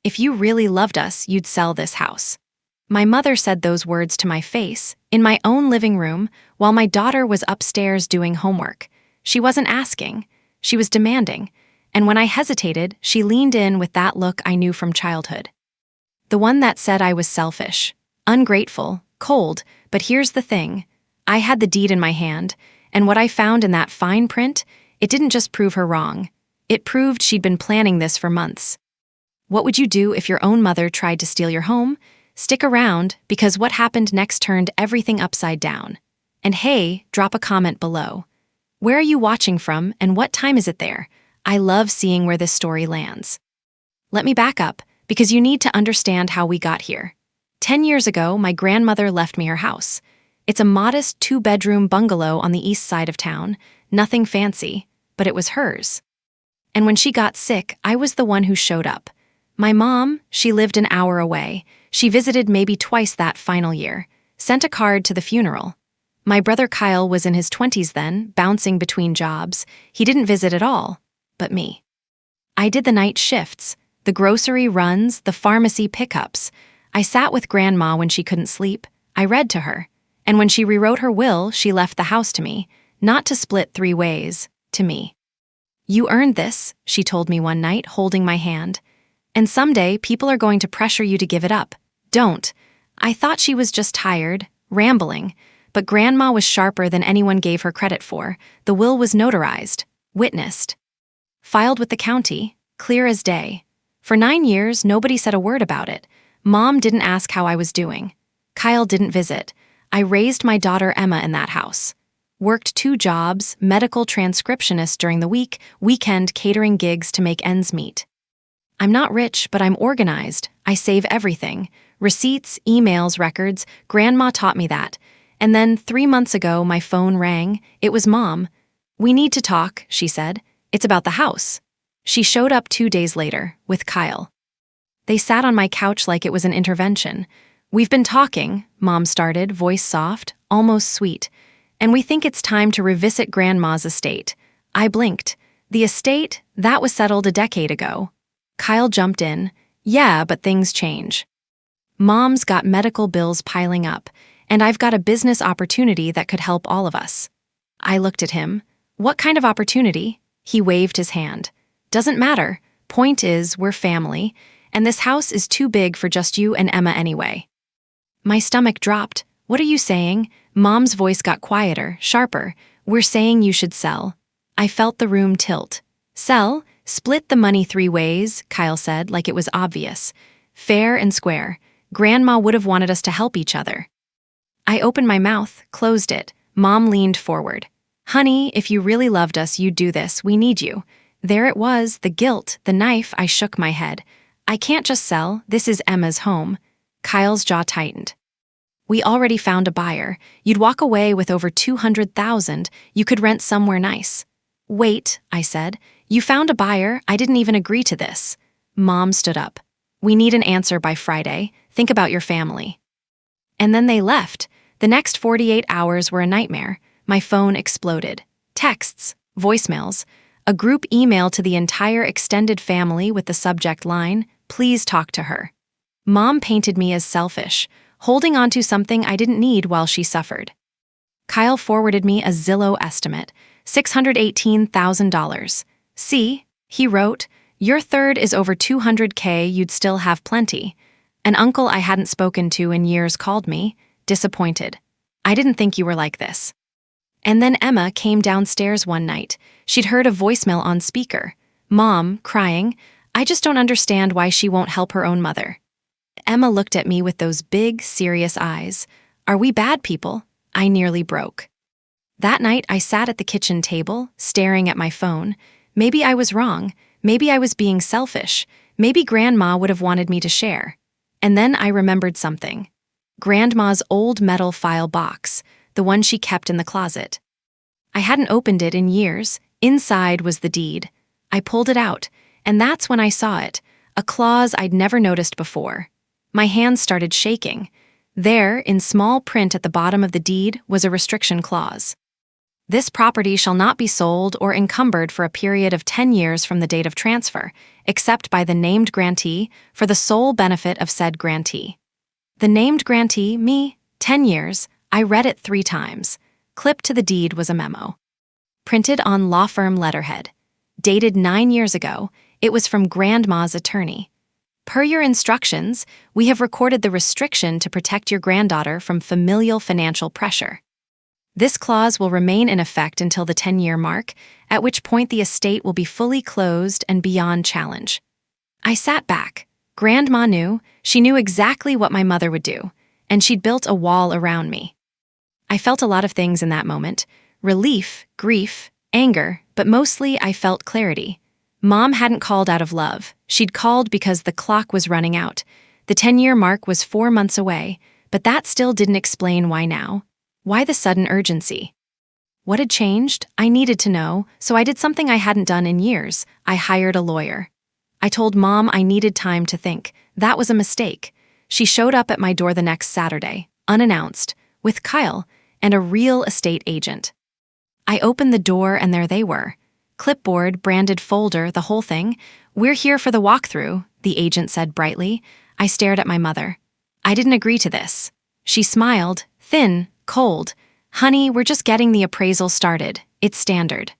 "If you really loved us, you'd sell this house." My mother said those words to my face, in my own living room, while my daughter was upstairs doing homework. She wasn't asking, she was demanding, and when I hesitated, she leaned in with that look I knew from childhood. The one that said I was selfish, ungrateful, cold, but here's the thing. I had the deed in my hand, and what I found in that fine print, it didn't just prove her wrong. It proved she'd been planning this for months. What would you do if your own mother tried to steal your home? Stick around, because what happened next turned everything upside down. And hey, drop a comment below. Where are you watching from, and what time is it there? I love seeing where this story lands. Let me back up, because you need to understand how we got here. 10 years ago, my grandmother left me her house. It's a modest 2-bedroom bungalow on the east side of town, nothing fancy, but it was hers. And when she got sick, I was the one who showed up. My mom, she lived an hour away. She visited maybe twice that final year, sent a card to the funeral. My brother Kyle was in his 20s then, bouncing between jobs. He didn't visit at all, but me. I did the night shifts, the grocery runs, the pharmacy pickups. I sat with Grandma when she couldn't sleep. I read to her. And when she rewrote her will, she left the house to me, not to split 3 ways, to me. "You earned this," she told me one night, holding my hand. "And someday people are going to pressure you to give it up. Don't." I thought she was just tired, rambling, but Grandma was sharper than anyone gave her credit for. The will was notarized, witnessed, filed with the county, clear as day. For 9 years, nobody said a word about it. Mom didn't ask how I was doing. Kyle didn't visit. I raised my daughter Emma in that house. Worked 2 jobs, medical transcriptionist during the week, weekend catering gigs to make ends meet. I'm not rich, but I'm organized. I save everything. Receipts, emails, records. Grandma taught me that. And then 3 months ago, my phone rang. It was Mom. "We need to talk," she said. "It's about the house." She showed up 2 days later, with Kyle. They sat on my couch like it was an intervention. "We've been talking," Mom started, voice soft, almost sweet. "And we think it's time to revisit Grandma's estate." I blinked. "The estate? That was settled a decade ago." Kyle jumped in. "Yeah, but things change. Mom's got medical bills piling up, and I've got a business opportunity that could help all of us." I looked at him. "What kind of opportunity?" He waved his hand. "Doesn't matter. Point is, we're family, and this house is too big for just you and Emma anyway." My stomach dropped. "What are you saying?" Mom's voice got quieter, sharper. "We're saying you should sell." I felt the room tilt. "Sell? Split the money 3 ways," Kyle said, like it was obvious. "Fair and square. Grandma would have wanted us to help each other." I opened my mouth, closed it. Mom leaned forward. "Honey, if you really loved us, you'd do this. We need you." There it was, the guilt, the knife. I shook my head. "I can't just sell. This is Emma's home." Kyle's jaw tightened. "We already found a buyer. You'd walk away with over $200,000. You could rent somewhere nice." "Wait," I said. "You found a buyer? I didn't even agree to this." Mom stood up. "We need an answer by Friday. Think about your family." And then they left. The next 48 hours were a nightmare. My phone exploded. Texts, voicemails, a group email to the entire extended family with the subject line, "Please talk to her." Mom painted me as selfish, holding on to something I didn't need while she suffered. Kyle forwarded me a Zillow estimate, $618,000. "See," he wrote, "your third is over $200K, you'd still have plenty." An uncle I hadn't spoken to in years called me, disappointed. "I didn't think you were like this." And then Emma came downstairs one night. She'd heard a voicemail on speaker. Mom, crying, "I just don't understand why she won't help her own mother." Emma looked at me with those big, serious eyes. "Are we bad people?" I nearly broke. That night, I sat at the kitchen table, staring at my phone. Maybe I was wrong. Maybe I was being selfish. Maybe Grandma would have wanted me to share. And then I remembered something. Grandma's old metal file box, the one she kept in the closet. I hadn't opened it in years. Inside was the deed. I pulled it out, and that's when I saw it, a clause I'd never noticed before. My hands started shaking. There, in small print at the bottom of the deed, was a restriction clause. This property shall not be sold or encumbered for a period of 10 years from the date of transfer, except by the named grantee for the sole benefit of said grantee. The named grantee, me, 10 years, I read it 3 times. Clipped to the deed was a memo. Printed on law firm letterhead. Dated 9 years ago, it was from Grandma's attorney. Per your instructions, we have recorded the restriction to protect your granddaughter from familial financial pressure. This clause will remain in effect until the 10-year mark, at which point the estate will be fully closed and beyond challenge. I sat back. Grandma knew, she knew exactly what my mother would do, and she'd built a wall around me. I felt a lot of things in that moment: relief, grief, anger, but mostly I felt clarity. Mom hadn't called out of love. She'd called because the clock was running out. The 10-year mark was 4 months away, but that still didn't explain why now. Why the sudden urgency? What had changed? I needed to know, so I did something I hadn't done in years. I hired a lawyer. I told Mom I needed time to think. That was a mistake. She showed up at my door the next Saturday, unannounced, with Kyle and a real estate agent. I opened the door and there they were. Clipboard, branded folder, the whole thing. "We're here for the walkthrough," the agent said brightly. I stared at my mother. "I didn't agree to this." She smiled, thin, cold. "Honey, we're just getting the appraisal started. It's standard."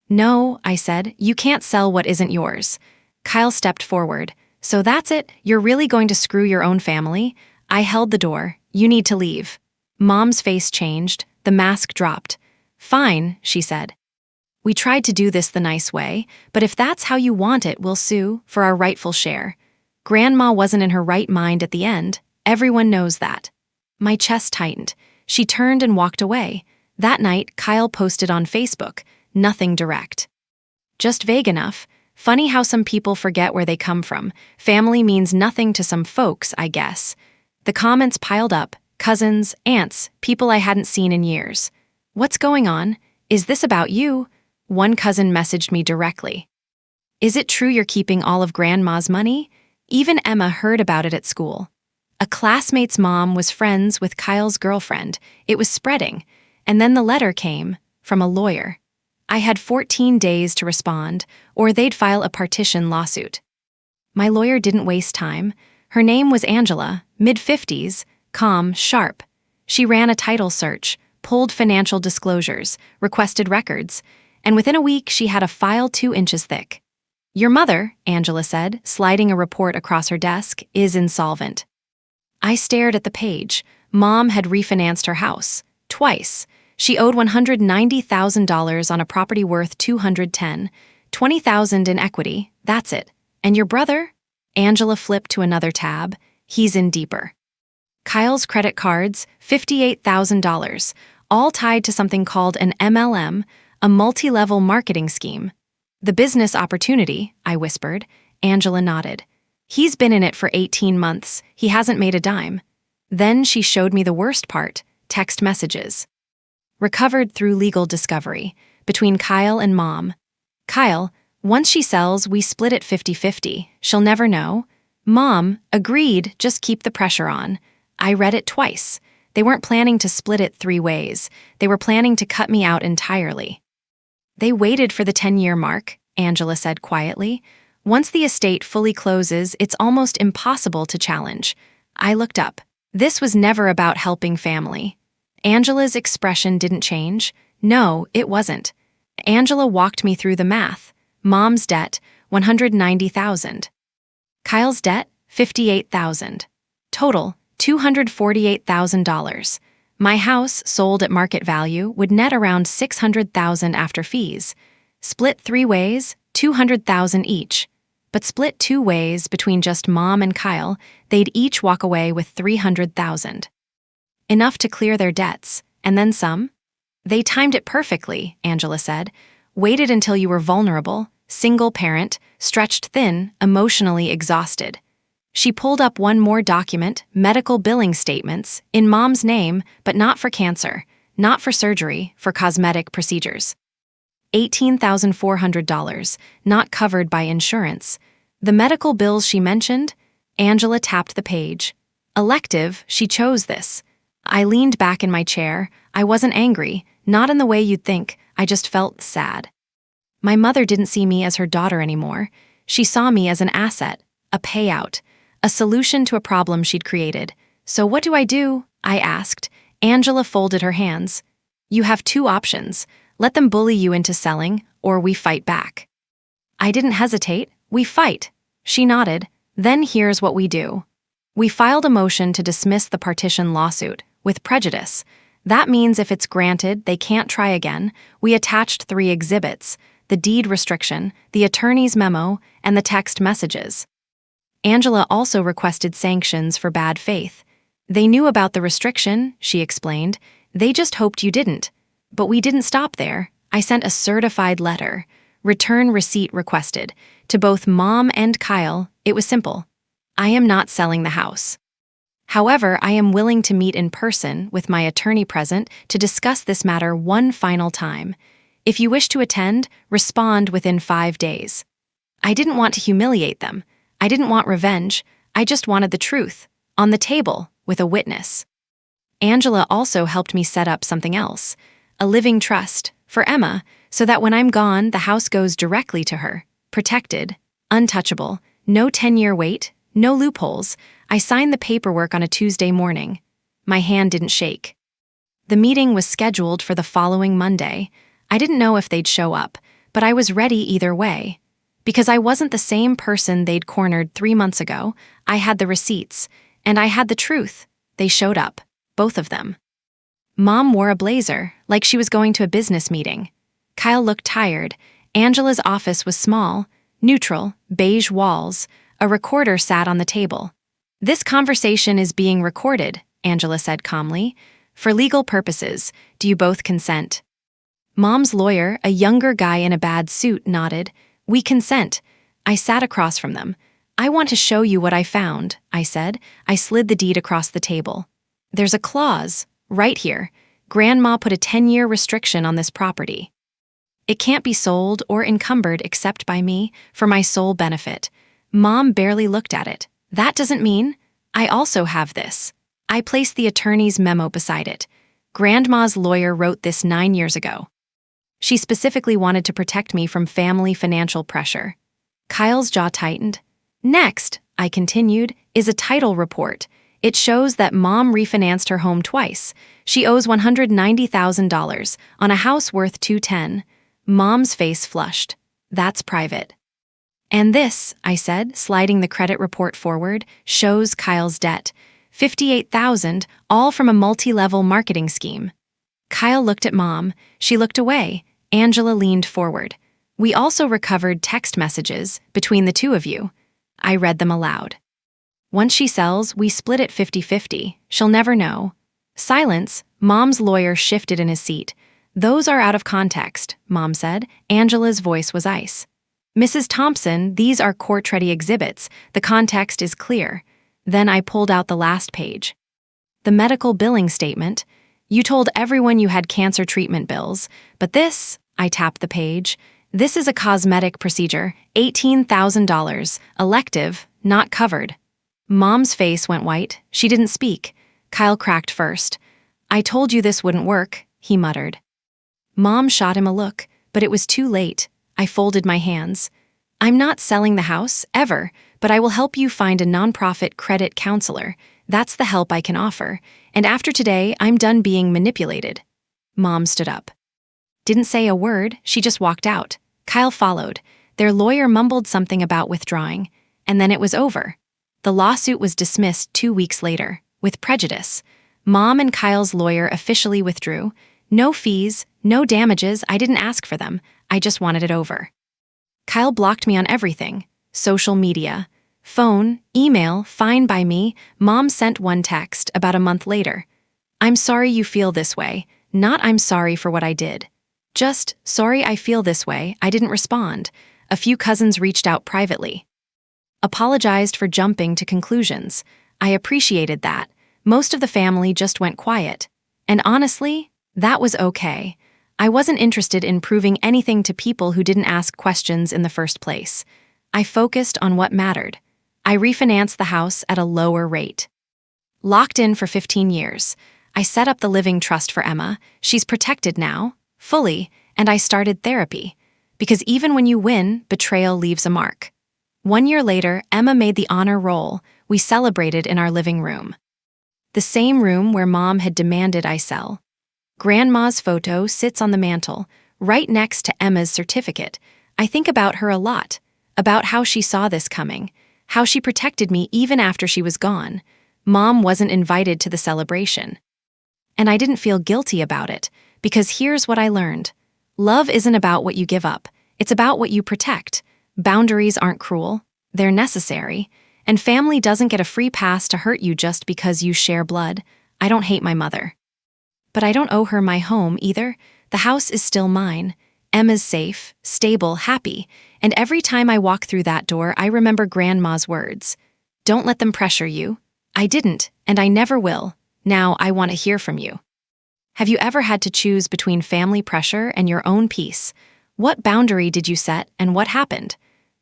"No," I said, "you can't sell what isn't yours." Kyle stepped forward. "So that's it? You're really going to screw your own family?" I held the door. "You need to leave." Mom's face changed. The mask dropped. "Fine," she said. "We tried to do this the nice way, but if that's how you want it, we'll sue for our rightful share." Grandma wasn't in her right mind at the end. Everyone knows that. My chest tightened. She turned and walked away. That night, Kyle posted on Facebook, nothing direct. Just vague enough. Funny how some people forget where they come from. Family means nothing to some folks, I guess. The comments piled up. Cousins, aunts, people I hadn't seen in years. "What's going on? Is this about you?" One cousin messaged me directly. "Is it true you're keeping all of Grandma's money?" Even Emma heard about it at school. A classmate's mom was friends with Kyle's girlfriend. It was spreading. And then the letter came from a lawyer. I had 14 days to respond, or they'd file a partition lawsuit. My lawyer didn't waste time. Her name was Angela, mid-50s, calm, sharp. She ran a title search, pulled financial disclosures, requested records, and within a week she had a file 2 inches thick. "Your mother," Angela said, sliding a report across her desk, "is insolvent." I stared at the page. Mom had refinanced her house. Twice. She owed $190,000 on a property worth $210,000, $20,000 in equity. That's it. "And your brother?" Angela flipped to another tab. "He's in deeper." Kyle's credit cards, $58,000, all tied to something called an MLM, a multi-level marketing scheme. "The business opportunity," I whispered. Angela nodded. "He's been in it for 18 months. He hasn't made a dime." Then she showed me the worst part, text messages. Recovered through legal discovery, between Kyle and Mom. Kyle, "Once she sells, we split it 50-50. She'll never know." Mom, "Agreed, just keep the pressure on." I read it twice. They weren't planning to split it 3 ways. They were planning to cut me out entirely. "They waited for the 10-year mark," Angela said quietly. "Once the estate fully closes, it's almost impossible to challenge." I looked up. This was never about helping family. Angela's expression didn't change. No, it wasn't. Angela walked me through the math. Mom's debt, $190,000. Kyle's debt, $58,000. Total, $248,000. My house, sold at market value, would net around $600,000 after fees. Split 3 ways, $200,000 each. But split 2 ways between just Mom and Kyle, they'd each walk away with $300,000. Enough to clear their debts, and then some. "They timed it perfectly," Angela said. "Waited until you were vulnerable, single parent, stretched thin, emotionally exhausted." She pulled up one more document, medical billing statements, in Mom's name, but not for cancer, not for surgery, for cosmetic procedures. $18,400, not covered by insurance. The medical bills she mentioned? Angela tapped the page. Elective, she chose this. I leaned back in my chair. I wasn't angry, Not in the way you'd think, I just felt sad. My mother didn't see me as her daughter anymore. She saw me as an asset, a payout, a solution to a problem she'd created. So what do? I asked. Angela folded her hands. You have two options. Let them bully you into selling, or we fight back. I didn't hesitate. We fight. She nodded. Then here's what we do. We filed a motion to dismiss the partition lawsuit, with prejudice. That means if it's granted, they can't try again. We attached 3 exhibits: the deed restriction, the attorney's memo, and the text messages. Angela also requested sanctions for bad faith. They knew about the restriction, she explained. They just hoped you didn't. But we didn't stop there. I sent a certified letter, return receipt requested, to both Mom and Kyle. It was simple. I am not selling the house. However, I am willing to meet in person with my attorney present to discuss this matter one final time. If you wish to attend, respond within 5 days. I didn't want to humiliate them. I didn't want revenge. I just wanted the truth, on the table, with a witness. Angela also helped me set up something else, a living trust, for Emma, so that when I'm gone, the house goes directly to her, protected, untouchable, no 10-year wait, no loopholes. I signed the paperwork on a Tuesday morning. My hand didn't shake. The meeting was scheduled for the following Monday. I didn't know if they'd show up, but I was ready either way. Because I wasn't the same person they'd cornered 3 months ago, I had the receipts, and I had the truth. They showed up, both of them. Mom wore a blazer, like she was going to a business meeting. Kyle looked tired. Angela's office was small, neutral, beige walls. A recorder sat on the table. This conversation is being recorded, Angela said calmly. For legal purposes, do you both consent? Mom's lawyer, a younger guy in a bad suit, nodded. We consent. I sat across from them. I want to show you what I found, I said. I slid the deed across the table. There's a clause, right here. Grandma put a 10-year restriction on this property. It can't be sold or encumbered except by me, for my sole benefit. Mom barely looked at it. That doesn't mean. I also have this. I placed the attorney's memo beside it. Grandma's lawyer wrote this 9 years ago. She specifically wanted to protect me from family financial pressure. Kyle's jaw tightened. Next, I continued, is a title report. It shows that Mom refinanced her home twice. She owes $190,000 on a house worth $210,000. Mom's face flushed. That's private. And this, I said, sliding the credit report forward, shows Kyle's debt. $58,000, all from a multi-level marketing scheme. Kyle looked at Mom. She looked away. Angela leaned forward. We also recovered text messages between the two of you. I read them aloud. Once she sells, we split it 50-50. She'll never know. Silence. Mom's lawyer shifted in his seat. Those are out of context, Mom said. Angela's voice was ice. Mrs. Thompson, these are court-ready exhibits. The context is clear. Then I pulled out the last page. The medical billing statement. You told everyone you had cancer treatment bills, but this, I tapped the page, this is a cosmetic procedure, $18,000, elective, not covered. Mom's face went white. She didn't speak. Kyle cracked first. I told you this wouldn't work, he muttered. Mom shot him a look, but it was too late. I folded my hands. I'm not selling the house, ever, but I will help you find a nonprofit credit counselor. That's the help I can offer. And after today, I'm done being manipulated. Mom stood up. Didn't say a word, she just walked out. Kyle followed. Their lawyer mumbled something about withdrawing, and then it was over. The lawsuit was dismissed 2 weeks later, with prejudice. Mom and Kyle's lawyer officially withdrew. No fees, no damages, I didn't ask for them. I just wanted it over. Kyle blocked me on everything. Social media, phone, email, fine by me. Mom sent one text about a month later. I'm sorry you feel this way, not I'm sorry for what I did. Just, sorry I feel this way, I didn't respond. A few cousins reached out privately. Apologized for jumping to conclusions. I appreciated that. Most of the family just went quiet. And honestly, that was okay. I wasn't interested in proving anything to people who didn't ask questions in the first place. I focused on what mattered. I refinanced the house at a lower rate. Locked in for 15 years. I set up the living trust for Emma. She's protected now, fully, and I started therapy. Because even when you win, betrayal leaves a mark. 1 year later, Emma made the honor roll. We celebrated in our living room. The same room where Mom had demanded I sell. Grandma's photo sits on the mantel, right next to Emma's certificate. I think about her a lot, about how she saw this coming, how she protected me even after she was gone. Mom wasn't invited to the celebration. And I didn't feel guilty about it, because here's what I learned. Love isn't about what you give up, it's about what you protect. Boundaries aren't cruel, they're necessary. And family doesn't get a free pass to hurt you just because you share blood. I don't hate my mother. But I don't owe her my home either. The house is still mine. Emma's safe, stable, happy. And every time I walk through that door, I remember Grandma's words. Don't let them pressure you. I didn't, and I never will. Now I want to hear from you. Have you ever had to choose between family pressure and your own peace? What boundary did you set and what happened?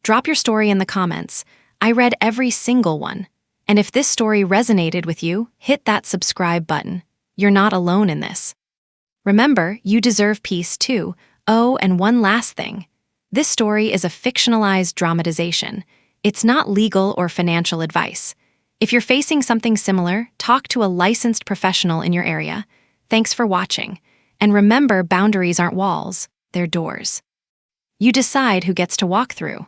Drop your story in the comments. I read every single one. And if this story resonated with you, hit that subscribe button. You're not alone in this. Remember, you deserve peace too. Oh, and one last thing. This story is a fictionalized dramatization. It's not legal or financial advice. If you're facing something similar, talk to a licensed professional in your area. Thanks for watching. And remember, boundaries aren't walls, they're doors. You decide who gets to walk through.